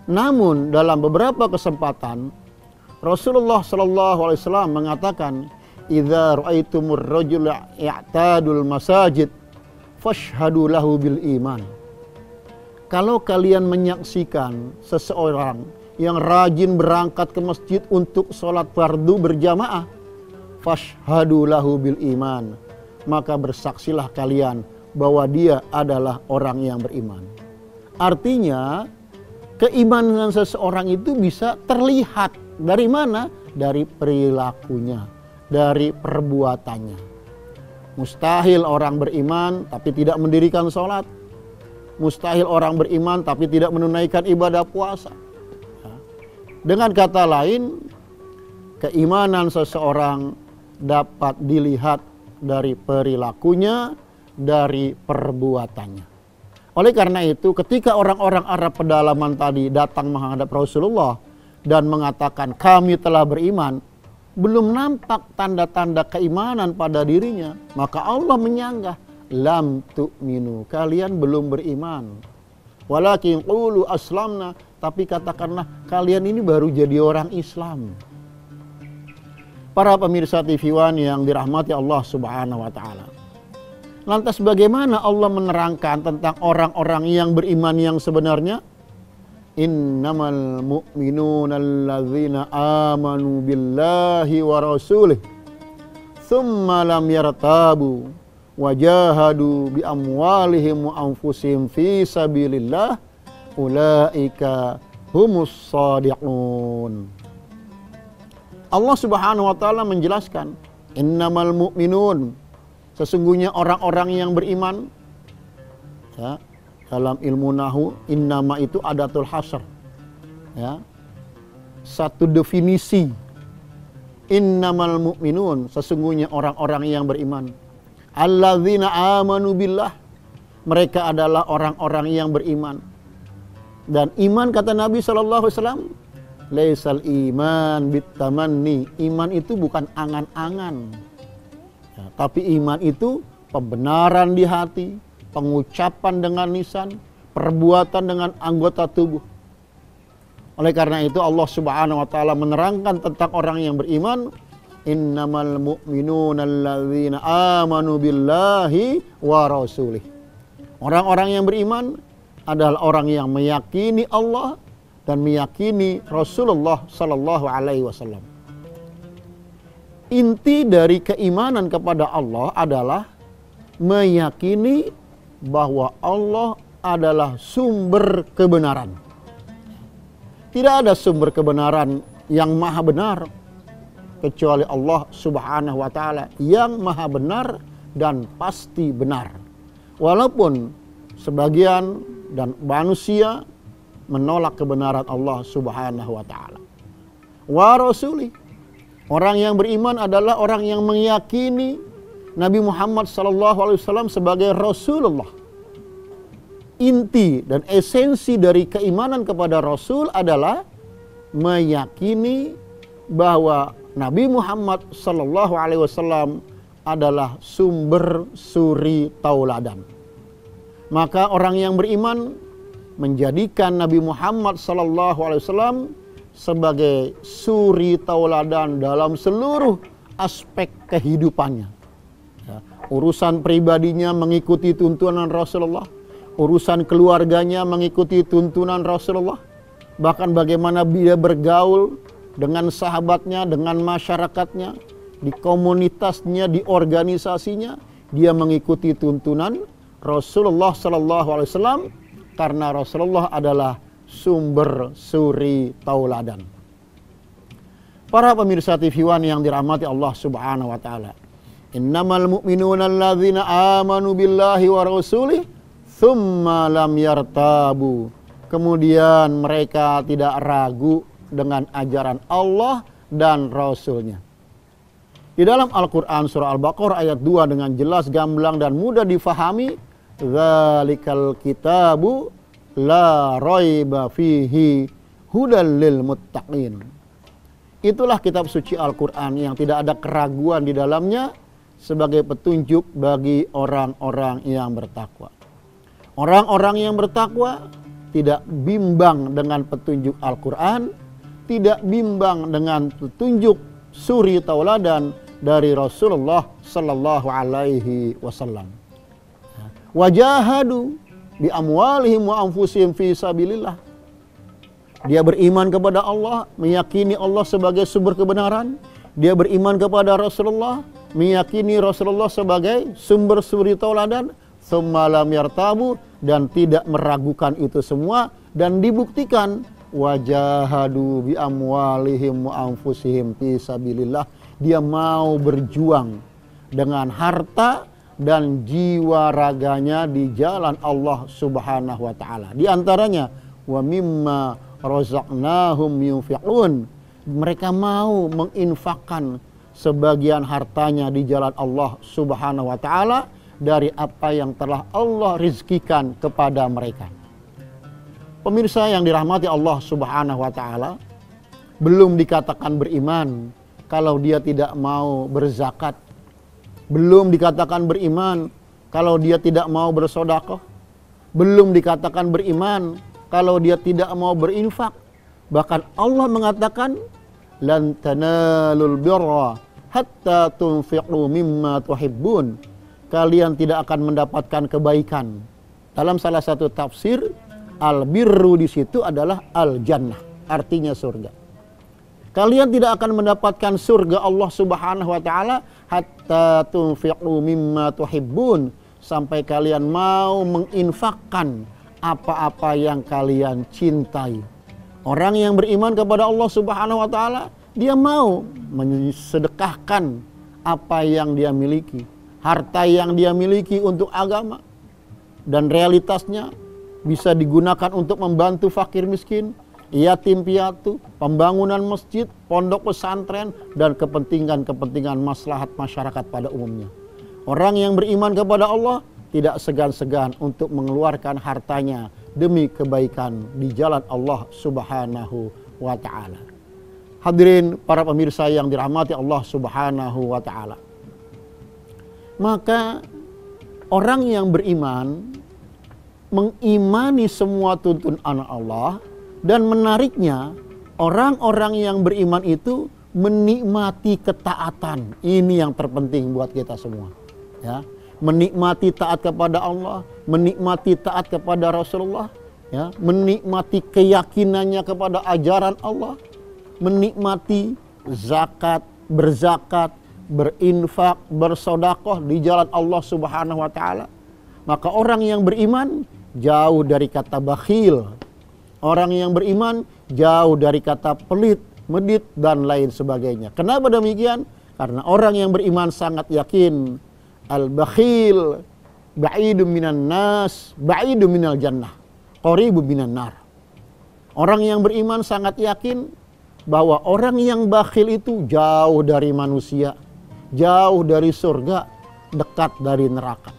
Namun dalam beberapa kesempatan Rasulullah SAW mengatakan, "Idza ra'aitumur rajula ya'tadul masajid fashhadu lahu bil iman." Kalau kalian menyaksikan seseorang yang rajin berangkat ke masjid untuk sholat fardu berjamaah, fashhadu lahu bil iman, maka bersaksilah kalian bahwa dia adalah orang yang beriman. Artinya, keimanan seseorang itu bisa terlihat dari mana? Dari perilakunya, dari perbuatannya. Mustahil orang beriman tapi tidak mendirikan sholat. Mustahil orang beriman tapi tidak menunaikan ibadah puasa. Dengan kata lain, keimanan seseorang dapat dilihat dari perilakunya, dari perbuatannya. Oleh karena itu, ketika orang-orang Arab pedalaman tadi datang menghadap Rasulullah dan mengatakan kami telah beriman, belum nampak tanda-tanda keimanan pada dirinya, maka Allah menyanggah, lam tu'minu, kalian belum beriman. Walakin qulu aslamna, tapi katakanlah kalian ini baru jadi orang Islam. Para pemirsa TV One yang dirahmati Allah Subhanahu wa taala. Lantas bagaimana Allah menerangkan tentang orang-orang yang beriman yang sebenarnya? Innamal mu'minuna alladzina amanu billahi wa rasulih thumma lam yartabu wajahadu bi amwalihim wa anfusihim fi sabilillah ulaika humus shadiqun. Allah Subhanahu wa taala menjelaskan, innamal mu'minun, sesungguhnya orang-orang yang beriman, ya, dalam ilmu nahu innama itu adatul hasr, ya, satu definisi. Innamal mu'minun, sesungguhnya orang-orang yang beriman, alladzina amanu billah, mereka adalah orang-orang yang beriman. Dan iman, kata Nabi SAW, laisal iman bitamanni, iman itu bukan angan-angan, ya, tapi iman itu pembenaran di hati, pengucapan dengan lisan, perbuatan dengan anggota tubuh. Oleh karena itu Allah Subhanahu wa taala menerangkan tentang orang yang beriman, innamal mu'minuna alladzina amanu billahi wa rasulih. Orang-orang yang beriman adalah orang yang meyakini Allah dan meyakini Rasulullah sallallahu alaihi wasallam. Inti dari keimanan kepada Allah adalah meyakini bahwa Allah adalah sumber kebenaran. Tidak ada sumber kebenaran yang maha benar kecuali Allah Subhanahu wa taala yang maha benar dan pasti benar. Walaupun sebagian dan manusia menolak kebenaran Allah Subhanahu wa taala. Wa rasuli, orang yang beriman adalah orang yang meyakini Nabi Muhammad SAW sebagai Rasulullah. Inti dan esensi dari keimanan kepada Rasul adalah meyakini bahwa Nabi Muhammad SAW adalah sumber suri tauladan. Maka orang yang beriman menjadikan Nabi Muhammad SAW sebagai suri tauladan dalam seluruh aspek kehidupannya. Ya, urusan pribadinya mengikuti tuntunan Rasulullah, urusan keluarganya mengikuti tuntunan Rasulullah, bahkan bagaimana dia bergaul dengan sahabatnya, dengan masyarakatnya, di komunitasnya, di organisasinya, dia mengikuti tuntunan Rasulullah SAW karena Rasulullah adalah sumber suri tauladan. Para pemirsa TV One yang dirahmati Allah Subhanahu wa taala. Innamal mu'minuna alladzina amanu billahi wa rasulih thumma lam yartabu. Kemudian mereka tidak ragu dengan ajaran Allah dan Rasulnya. Di dalam Al-Quran surah Al-Baqarah ayat 2 dengan jelas, gamblang dan mudah difahami, dzalikal kitabu la raiba fihi hudal lil muttaqin. Itulah kitab suci Al-Quran yang tidak ada keraguan di dalamnya sebagai petunjuk bagi orang-orang yang bertakwa. Orang-orang yang bertakwa tidak bimbang dengan petunjuk Al-Quran, tidak bimbang dengan petunjuk suri tauladan dari Rasulullah sallallahu alaihi wasallam. Wajahadu bi amwalihim wa anfusihim fi sabilillah. Dia beriman kepada Allah, meyakini Allah sebagai sumber kebenaran. Dia beriman kepada Rasulullah, meyakini Rasulullah sebagai sumber suri tauladan. Tsumma lam yartabu, dan tidak meragukan itu semua, dan dibuktikan wajahadu bi amwalihim wa anfusihim fi sabilillah. Dia mau berjuang dengan harta dan jiwa raganya di jalan Allah Subhanahu wa taala. Di antaranya wa mimma razaqnahum yunfiqun. Mereka mau menginfakkan sebagian hartanya di jalan Allah Subhanahu wa taala dari apa yang telah Allah rizkikan kepada mereka. Pemirsa yang dirahmati Allah Subhanahu wa taala, belum dikatakan beriman kalau dia tidak mau berzakat. Belum dikatakan beriman kalau dia tidak mau bersedekah. Belum dikatakan beriman kalau dia tidak mau berinfak. Bahkan Allah mengatakan lan tanalul birra hatta tunfiqu mimma tuhibbun. Kalian tidak akan mendapatkan kebaikan. Dalam salah satu tafsir, al-birru di situ adalah al-jannah, artinya surga. Kalian tidak akan mendapatkan surga Allah Subhanahu wa taala hatta tunfiqu mimma tuhibbun, sampai kalian mau menginfakkan apa-apa yang kalian cintai. Orang yang beriman kepada Allah Subhanahu wa taala, dia mau mensedekahkan apa yang dia miliki, harta yang dia miliki untuk agama, dan realitasnya bisa digunakan untuk membantu fakir miskin, yatim piatu, pembangunan masjid, pondok pesantren, dan kepentingan-kepentingan maslahat masyarakat pada umumnya. Orang yang beriman kepada Allah tidak segan-segan untuk mengeluarkan hartanya demi kebaikan di jalan Allah Subhanahu wa taala. Hadirin para pemirsa yang dirahmati Allah Subhanahu wa taala. Maka orang yang beriman mengimani semua tuntunan Allah, dan menariknya orang-orang yang beriman itu menikmati ketaatan. Ini yang terpenting buat kita semua, ya. Menikmati taat kepada Allah, menikmati taat kepada Rasulullah, ya, menikmati keyakinannya kepada ajaran Allah, menikmati zakat, berzakat, berinfak, bersedekah di jalan Allah Subhanahu wa taala. Maka orang yang beriman jauh dari kata bakhil. Orang yang beriman jauh dari kata pelit, medit, dan lain sebagainya. Kenapa demikian? Karena orang yang beriman sangat yakin al-bakhil ba'idun minan nas, ba'idun minal jannah, qaribun minan nar. Orang yang beriman sangat yakin bahwa orang yang bakhil itu jauh dari manusia, jauh dari surga, dekat dari neraka.